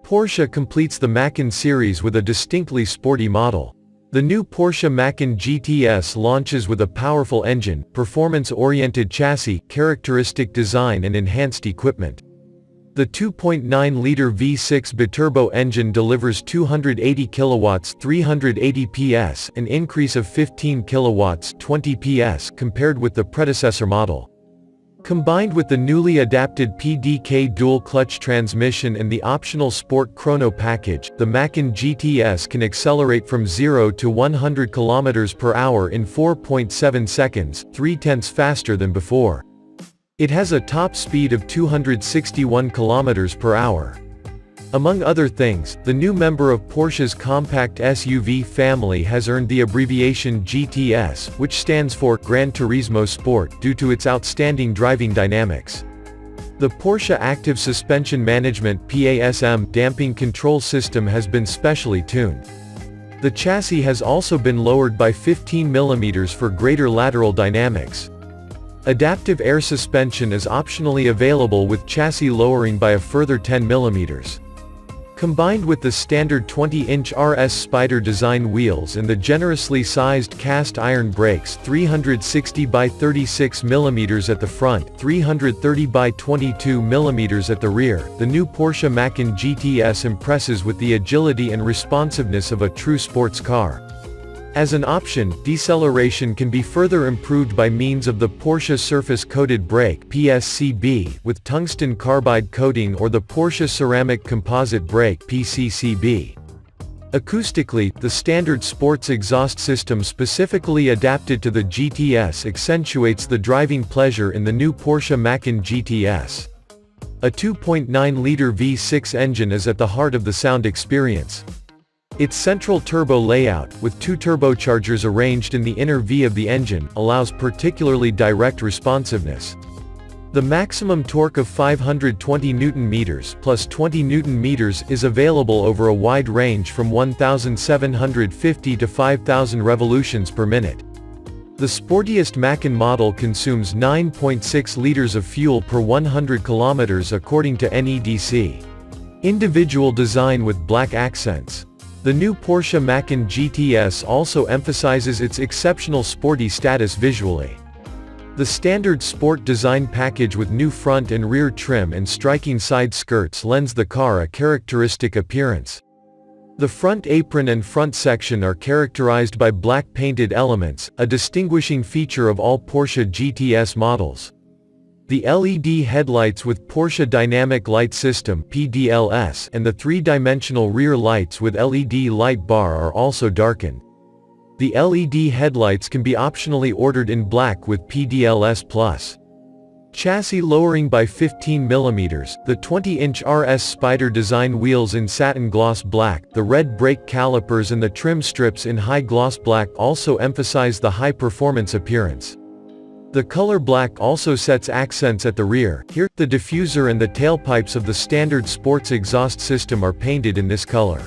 Porsche completes the Macan series with a distinctly sporty model. The new Porsche Macan GTS launches with a powerful engine, performance-oriented chassis, characteristic design and enhanced equipment. The 2.9-liter V6 biturbo engine delivers 280 kilowatts 380 PS, an increase of 15 kilowatts 20 PS compared with the predecessor model. Combined with the newly adapted PDK dual-clutch transmission and the optional Sport Chrono package, the Macan GTS can accelerate from 0 to 100 km per hour in 4.7 seconds, 3/10 faster than before. It has a top speed of 261 km per hour. Among other things, the new member of Porsche's compact SUV family has earned the abbreviation GTS, which stands for Gran Turismo Sport, due to its outstanding driving dynamics. The Porsche Active Suspension Management (PASM) damping control system has been specially tuned. The chassis has also been lowered by 15 mm for greater lateral dynamics. Adaptive air suspension is optionally available with chassis lowering by a further 10 mm. Combined with the standard 20-inch RS Spider design wheels and the generously sized cast iron brakes 360 by 36 mm at the front, 330 by 22 mm at the rear, the new Porsche Macan GTS impresses with the agility and responsiveness of a true sports car. As an option, deceleration can be further improved by means of the Porsche Surface Coated Brake (PSCB) with tungsten carbide coating or the Porsche Ceramic Composite Brake (PCCB). Acoustically, the standard sports exhaust system specifically adapted to the GTS accentuates the driving pleasure in the new Porsche Macan GTS. A 2.9-liter V6 engine is at the heart of the sound experience. Its central turbo layout, with two turbochargers arranged in the inner V of the engine, allows particularly direct responsiveness. The maximum torque of 520 Nm plus 20 Nm is available over a wide range from 1,750 to 5,000 revolutions per minute. The sportiest Macan model consumes 9.6 liters of fuel per 100 km according to NEDC. Individual design with black accents. The new Porsche Macan GTS also emphasizes its exceptional sporty status visually. The standard sport design package with new front and rear trim and striking side skirts lends the car a characteristic appearance. The front apron and front section are characterized by black painted elements, a distinguishing feature of all Porsche GTS models. The LED headlights with Porsche Dynamic Light System (PDLS) and the three-dimensional rear lights with LED light bar are also darkened. The LED headlights can be optionally ordered in black with PDLS+. Chassis lowering by 15 mm, the 20-inch RS Spider design wheels in satin gloss black, the red brake calipers and the trim strips in high gloss black also emphasize the high-performance appearance. The color black also sets accents at the rear. Here, the diffuser and the tailpipes of the standard sports exhaust system are painted in this color.